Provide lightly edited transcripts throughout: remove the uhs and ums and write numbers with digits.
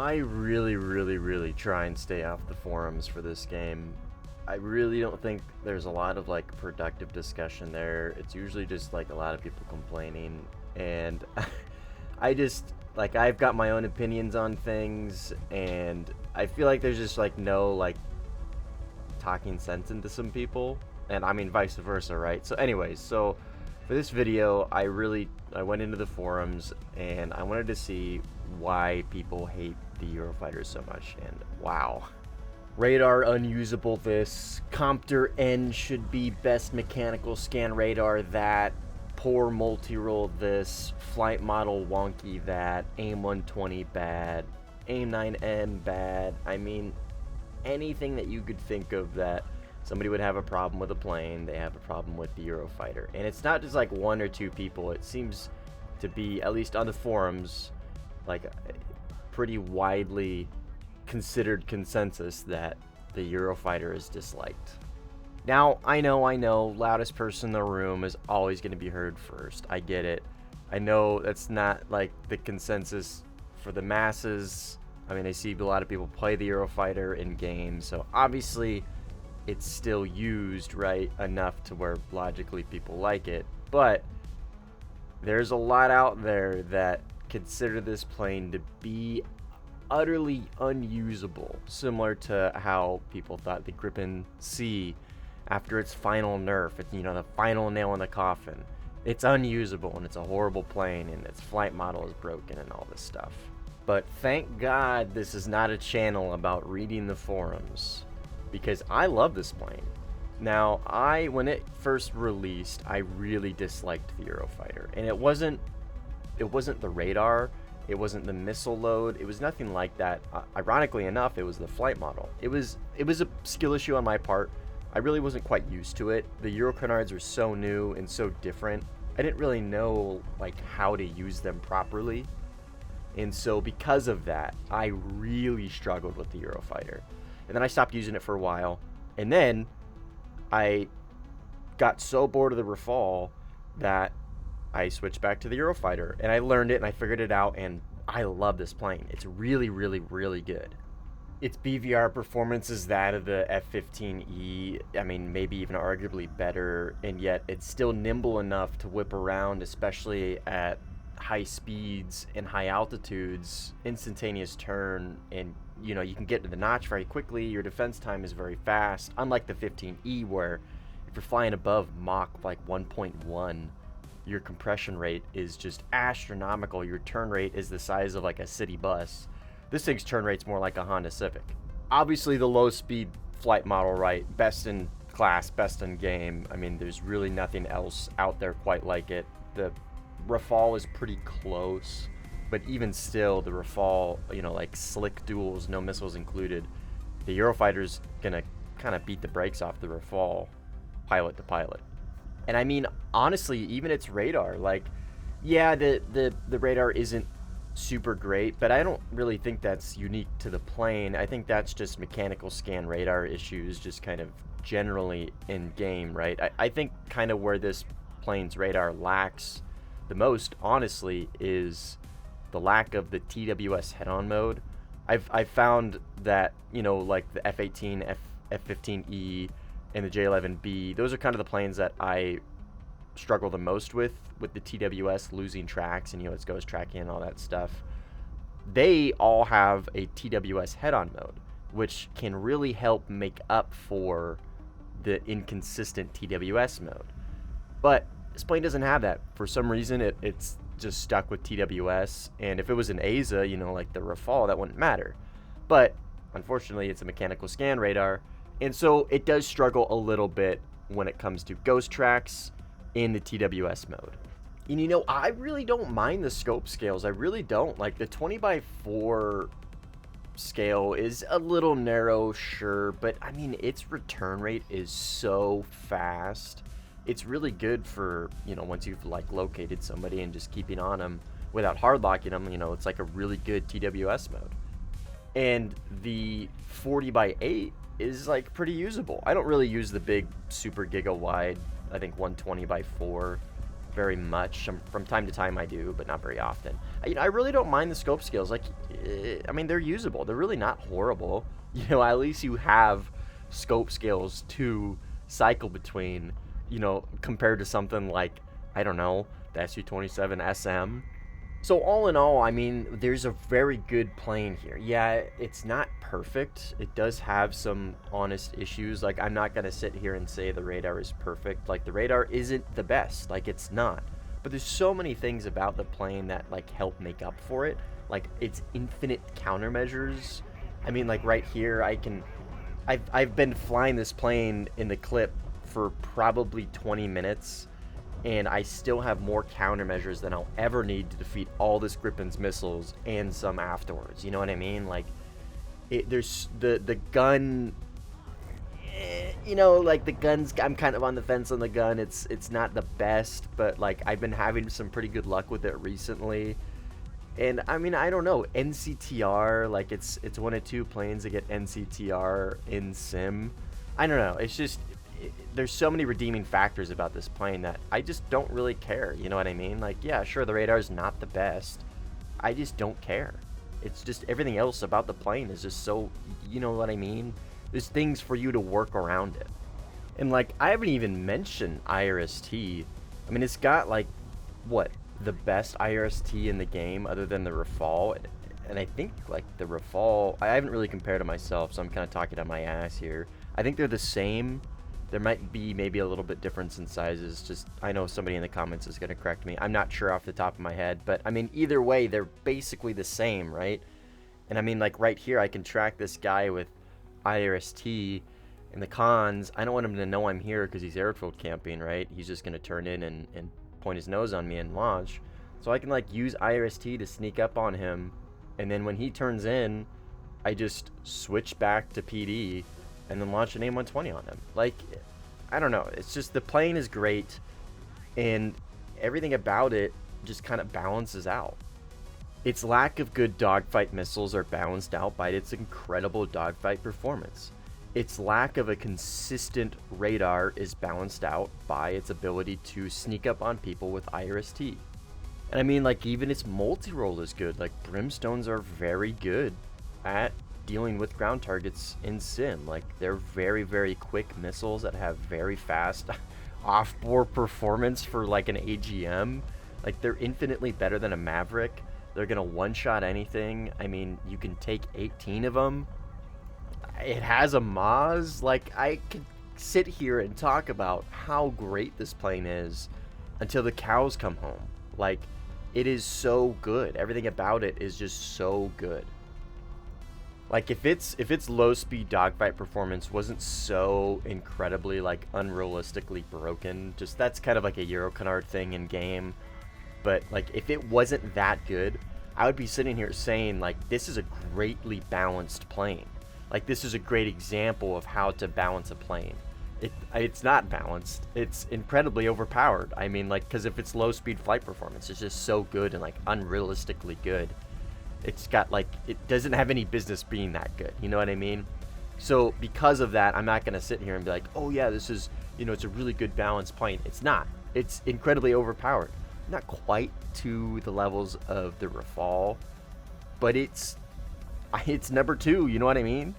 I really try and stay off the forums for this game. I really don't think there's a lot of like productive discussion there. It's usually just like a lot of people complaining, and I just like I've got my own opinions on things, and I feel like there's just like no like talking sense into some people, and I mean vice versa, right? So anyways, so for this video, I went into the forums and I wanted to see why people hate the Eurofighters so much, and wow. Radar unusable this, Compter N should be best mechanical scan radar that, poor multi-roll this, flight model wonky that, AIM120 bad, AIM9N bad. I mean, anything that you could think of that somebody would have a problem with a plane, they have a problem with the Eurofighter. And it's not just like one or two people, it seems to be, at least on the forums, like pretty widely considered consensus that the Eurofighter is disliked. Now, I know, loudest person in the room is always going to be heard first. I get it. I know that's not like the consensus for the masses. I mean, I see a lot of people play the Eurofighter in games, so obviously it's still used, right, enough to where logically people like it. But there's a lot out there that consider this plane to be utterly unusable, similar to how people thought the Gripen C, after its final nerf, the final nail in the coffin, it's unusable and it's a horrible plane and its flight model is broken and all this stuff. But thank God this is not a channel about reading the forums, because I love this plane. Now, when it first released, I really disliked the Eurofighter, and it wasn't the radar, it wasn't the missile load, it was nothing like that. Ironically enough, it was the flight model. It was a skill issue on my part. I really wasn't quite used to it. The Eurocanards were so new and so different. I didn't really know like how to use them properly. And so because of that, I really struggled with the Eurofighter. And then I stopped using it for a while. And then I got so bored of the Rafale that I switched back to the Eurofighter. And I learned it and I figured it out. And I love this plane. It's really good. Its BVR performance is that of the F-15E. I mean, maybe even arguably better. And yet it's still nimble enough to whip around, especially at high speeds and high altitudes, instantaneous turn, and you can get to the notch very quickly. Your defense time is very fast, unlike the 15E, where if you're flying above Mach like 1.1, your compression rate is just astronomical. Your turn rate is the size of like a city bus. This thing's turn rate's more like a Honda Civic. Obviously the low speed flight model, right, best in class, best in game. I mean, there's really nothing else out there quite like it. The Rafale is pretty close, but even still, the Rafale, like slick duels, no missiles included, the Eurofighter's gonna kind of beat the brakes off the Rafale, pilot to pilot. And I mean, honestly, even its radar, like, yeah, the radar isn't super great, but I don't really think that's unique to the plane. I think that's just mechanical scan radar issues, just kind of generally in game, right? I think kind of where this plane's radar lacks the most, honestly, is the lack of the TWS head-on mode. I've found that, like the F-18, F-15E, and the J-11B, those are kind of the planes that I struggle the most with the TWS losing tracks and, its ghost tracking and all that stuff. They all have a TWS head-on mode, which can really help make up for the inconsistent TWS mode. But this plane doesn't have that. For some reason, it's just stuck with TWS, and if it was an ASA, like the Rafale, that wouldn't matter. But unfortunately, it's a mechanical scan radar, and so it does struggle a little bit when it comes to ghost tracks in the TWS mode. And I really don't mind the scope scales. I really don't. Like the 20x4 scale is a little narrow, sure, but I mean, its return rate is so fast. It's really good for, once you've like located somebody and just keeping on them without hard locking them, it's like a really good TWS mode. And the 40x8 is like pretty usable. I don't really use the big super giga wide, I think 120x4 very much. From time to time I do, but not very often. I really don't mind the scope skills. Like, I mean, they're usable. They're really not horrible. At least you have scope skills to cycle between, compared to something like, I don't know, the SU-27 SM. So all in all, I mean, there's a very good plane here. Yeah, it's not perfect. It does have some honest issues. Like, I'm not going to sit here and say the radar is perfect. Like, the radar isn't the best. Like, it's not. But there's so many things about the plane that, like, help make up for it. Like, it's infinite countermeasures. I mean, like, right here, I've been flying this plane in the clip for probably 20 minutes. And I still have more countermeasures than I'll ever need to defeat all this Grippen's missiles and some afterwards. You know what I mean? Like, there's the gun. Like the guns. I'm kind of on the fence on the gun. It's not the best, but like I've been having some pretty good luck with it recently. And I mean, I don't know, NCTR. Like it's one of two planes that get NCTR in sim. I don't know. It's just. There's so many redeeming factors about this plane that I just don't really care. You know what I mean? Like, yeah, sure, the radar is not the best. I just don't care. It's just everything else about the plane is just so, you know what I mean? There's things for you to work around it. And like, I haven't even mentioned IRST. I mean, it's got like, what, the best IRST in the game other than the Rafale. And I think like the Rafale, I haven't really compared to myself, so I'm kind of talking on my ass here. I think they're the same. There might be maybe a little bit difference in sizes. Just, I know somebody in the comments is going to correct me. I'm not sure off the top of my head. But, I mean, either way, they're basically the same, right? And, I mean, like, right here, I can track this guy with IRST. And the cons, I don't want him to know I'm here because he's airfield camping, right? He's just going to turn in and point his nose on me and launch. So I can, like, use IRST to sneak up on him. And then when he turns in, I just switch back to PD and then launch an AIM-120 on him. Like, I don't know. It's just the plane is great, and everything about it just kind of balances out. Its lack of good dogfight missiles are balanced out by its incredible dogfight performance. Its lack of a consistent radar is balanced out by its ability to sneak up on people with IRST. And I mean, like, even its multi-role is good. Like, Brimstones are very good at dealing with ground targets in sim. Like, they're very, very quick missiles that have very fast off-board performance for like an AGM. Like, they're infinitely better than a Maverick. They're gonna one-shot anything. I mean, you can take 18 of them. It has a Maz. Like, I could sit here and talk about how great this plane is until the cows come home. Like, it is so good. Everything about it is just so good. Like, if its low speed dogfight performance wasn't so incredibly like unrealistically broken, just that's kind of like a Eurocanard thing in game. But like, if it wasn't that good, I would be sitting here saying like, this is a greatly balanced plane. Like, this is a great example of how to balance a plane. It's not balanced. It's incredibly overpowered. I mean, like, because if its low speed flight performance is just so good and like unrealistically good. It's got like, it doesn't have any business being that good. You know what I mean? So because of that, I'm not going to sit here and be like, oh yeah, this is, it's a really good balanced plane. It's not. It's incredibly overpowered. Not quite to the levels of the Rafale, but it's number 2. You know what I mean?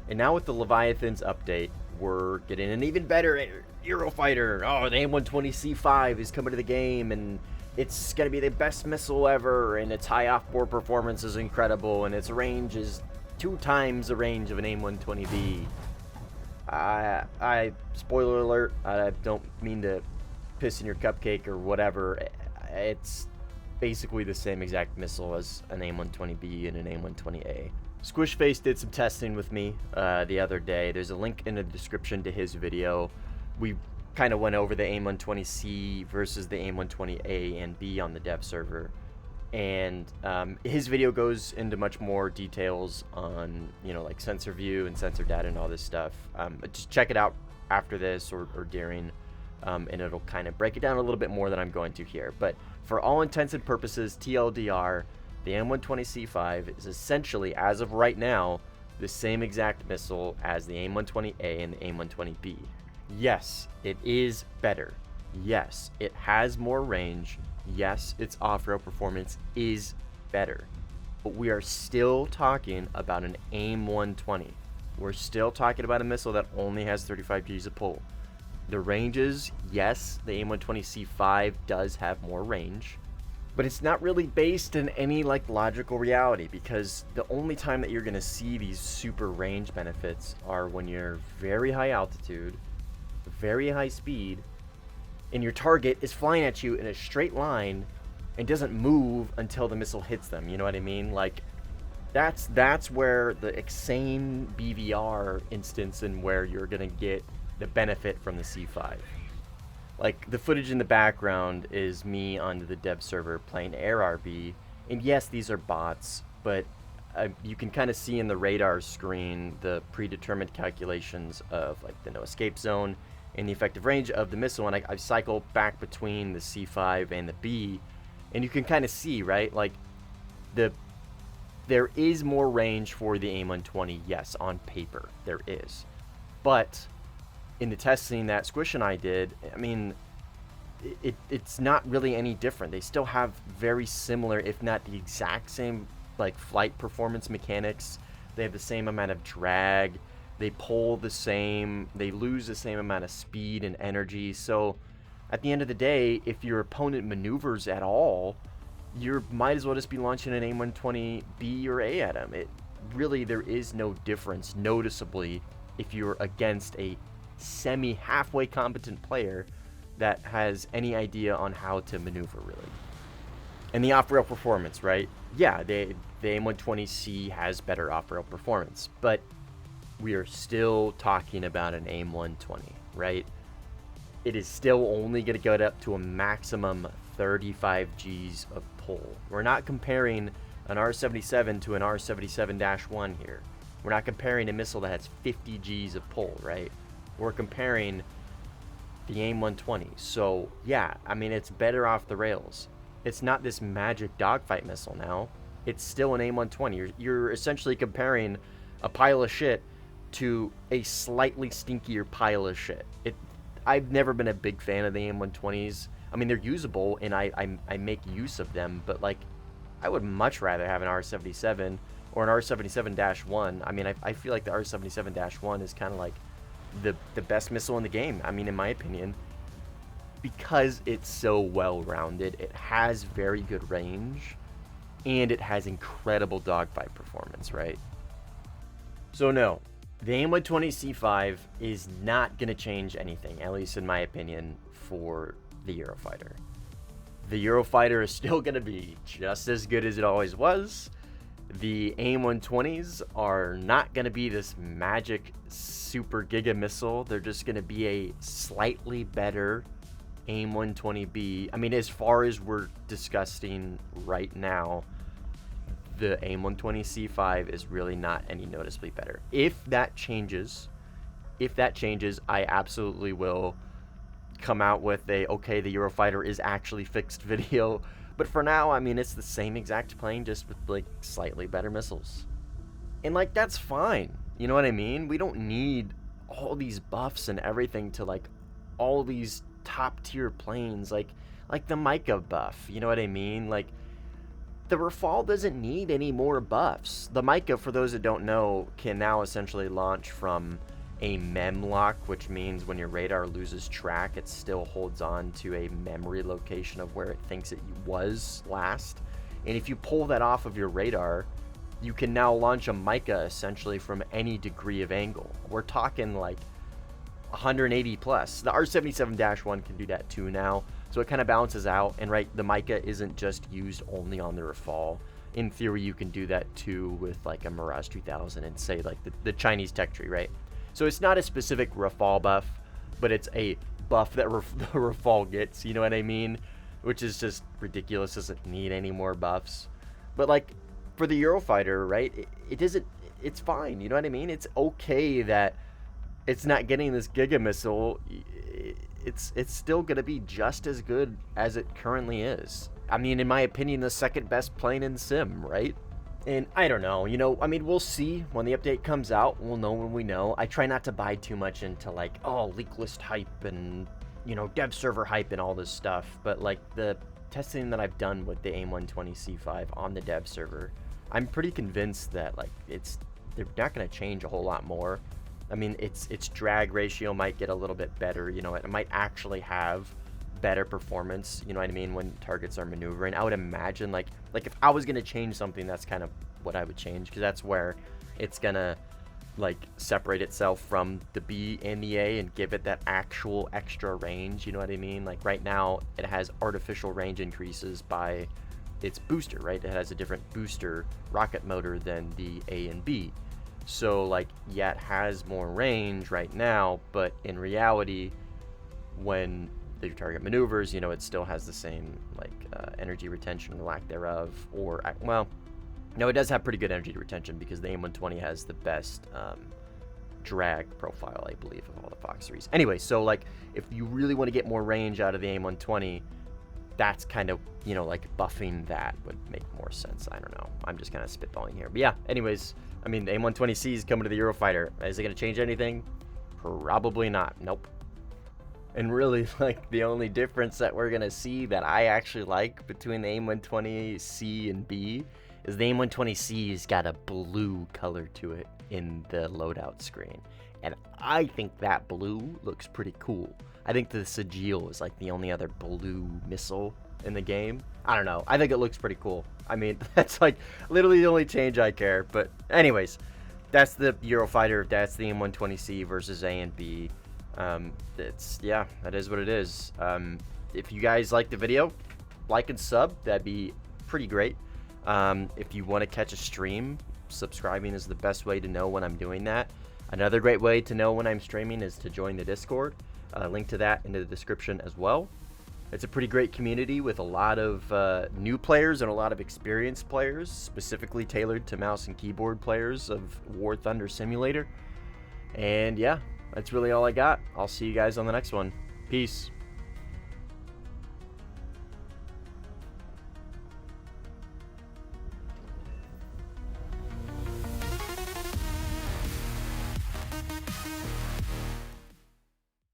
And now with the Leviathans update, we're getting an even better Eurofighter. Oh, the AIM120C-5 is coming to the game, and it's going to be the best missile ever, and its high off-board performance is incredible, and its range is 2 times the range of an AIM-120B. Spoiler alert, I don't mean to piss in your cupcake or whatever. It's basically the same exact missile as an AIM-120B and an AIM-120A. Squishface did some testing with me the other day. There's a link in the description to his video. We kind of went over the AIM-120C versus the AIM-120A and B on the dev server, and his video goes into much more details on like sensor view and sensor data and all this stuff. Just check it out after this or during, and it'll kind of break it down a little bit more than I'm going to here. But for all intents and purposes, TLDR, the AIM-120C-5 is essentially, as of right now, the same exact missile as the AIM-120A and the AIM-120B. Yes, it is better. Yes, it has more range. Yes, its off-road performance is better. But we are still talking about an AIM-120. We're still talking about a missile that only has 35 Gs of pull. The ranges, yes, the AIM120C-5 does have more range, but it's not really based in any like logical reality, because the only time that you're going to see these super range benefits are when you're very high altitude, very high speed, and your target is flying at you in a straight line and doesn't move until the missile hits them. You know what I mean? Like, that's where the XAIM BVR instance and where you're going to get the benefit from the C5. Like, the footage in the background is me on the dev server playing AirRB, and yes, these are bots, but you can kind of see in the radar screen the predetermined calculations of like the no escape zone and the effective range of the missile, and I cycle back between the C5 and the B, and you can kind of see, right, like there is more range for the AIM-120, yes, on paper there is, but in the testing that Squish and I did, I mean, it's not really any different. They still have very similar, if not the exact same, like flight performance mechanics. They have the same amount of drag. They pull the same. They lose the same amount of speed and energy. So, at the end of the day, if your opponent maneuvers at all, you might as well just be launching an AIM-120B or A at them. It really, there is no difference noticeably if you're against a semi-halfway competent player that has any idea on how to maneuver, really. And the off-rail performance, right? Yeah, the AIM-120C has better off-rail performance, but we are still talking about an AIM-120, right? It is still only going to get up to a maximum 35 Gs of pull. We're not comparing an R-77 to an R-77-1 here. We're not comparing a missile that has 50 Gs of pull, right? We're comparing the AIM-120. So, yeah, I mean, it's better off the rails. It's not this magic dogfight missile now. It's still an AIM-120. You're essentially comparing a pile of shit to a slightly stinkier pile of shit. I've never been a big fan of the AIM-120s. I mean, they're usable, and I make use of them, but, like, I would much rather have an R-77 or an R-77-1. I mean, I feel like the R-77-1 is kind of like the best missile in the game, I mean, in my opinion, because it's so well-rounded. It has very good range, and it has incredible dogfight performance, right? So no, the AIM-120C-5 is not going to change anything, at least in my opinion, for the Eurofighter. The Eurofighter is still going to be just as good as it always was. The AIM-120s are not going to be this magic super giga missile. They're just going to be a slightly better AIM-120B. I mean, as far as we're discussing right now, the AIM-120C-5 is really not any noticeably better. If that changes, I absolutely will come out with a, okay, the Eurofighter is actually fixed video. But for now, I mean, it's the same exact plane, just with, like, slightly better missiles. And, like, that's fine. You know what I mean? We don't need all these buffs and everything to, like, all these top-tier planes. Like the Micah buff, you know what I mean? Like, the Rafale doesn't need any more buffs. The Micah, for those that don't know, can now essentially launch from a mem lock, which means when your radar loses track, it still holds on to a memory location of where it thinks it was last. And if you pull that off of your radar, you can now launch a Micah essentially from any degree of angle. We're talking like 180 plus. The R-77-1 can do that too now, so it kind of balances out. And right, the Micah isn't just used only on the Rafale. In theory, you can do that too with like a Mirage 2000 and say like the Chinese tech tree, right? So it's not a specific Rafale buff, but it's a buff that the Rafale gets, you know what I mean? Which is just ridiculous, doesn't need any more buffs. But like, for the Eurofighter, right, it doesn't, it's fine, you know what I mean? It's okay that it's not getting this Giga Missile. It's still going to be just as good as it currently is. I mean, in my opinion, the second best plane in Sim, right? And I don't know, you know, I mean, we'll see when the update comes out. We'll know when we know. I try not to buy too much into like, oh, leak list hype and you know, dev server hype and all this stuff, but like the testing that I've done with the AIM120C-5 on the dev server, I'm pretty convinced that like they're not going to change a whole lot more. I mean, its drag ratio might get a little bit better, you know, it might actually have better performance, you know what I mean, when targets are maneuvering. I would imagine like if I was going to change something, that's kind of what I would change, because that's where it's going to like separate itself from the B and the A and give it that actual extra range, you know what I mean? Like right now it has artificial range increases by its booster, right? It has a different booster rocket motor than the A and B. So like, yeah, it has more range right now, but in reality, when the target maneuvers, you know, it still has the same like energy retention or lack thereof, or well, no, it does have pretty good energy retention because the AIM120 has the best drag profile, I believe, of all the Fox series. Anyway, so like if you really want to get more range out of the AIM120, that's kind of, you know, like buffing that would make more sense. I don't know. I'm just kind of spitballing here. But yeah, anyways, I mean, the AIM120C is coming to the Eurofighter. Is it going to change anything? Probably not. Nope. And really, like, the only difference that we're going to see that I actually like between the AIM120C and B is the AIM120C's got a blue color to it in the loadout screen. And I think that blue looks pretty cool. I think the Sigil is like the only other blue missile in the game. I don't know. I think it looks pretty cool. I mean, that's like literally the only change I care. But anyways, that's the Eurofighter. That's the AIM120C versus A and B. Yeah, that is what it is. If you guys like the video, like and sub. That'd be pretty great. If you want to catch a stream, subscribing is the best way to know when I'm doing that. Another great way to know when I'm streaming is to join the Discord. Link to that in the description as well. It's a pretty great community with a lot of new players and a lot of experienced players, specifically tailored to mouse and keyboard players of War Thunder Simulator. And yeah, that's really all I got. I'll see you guys on the next one. Peace.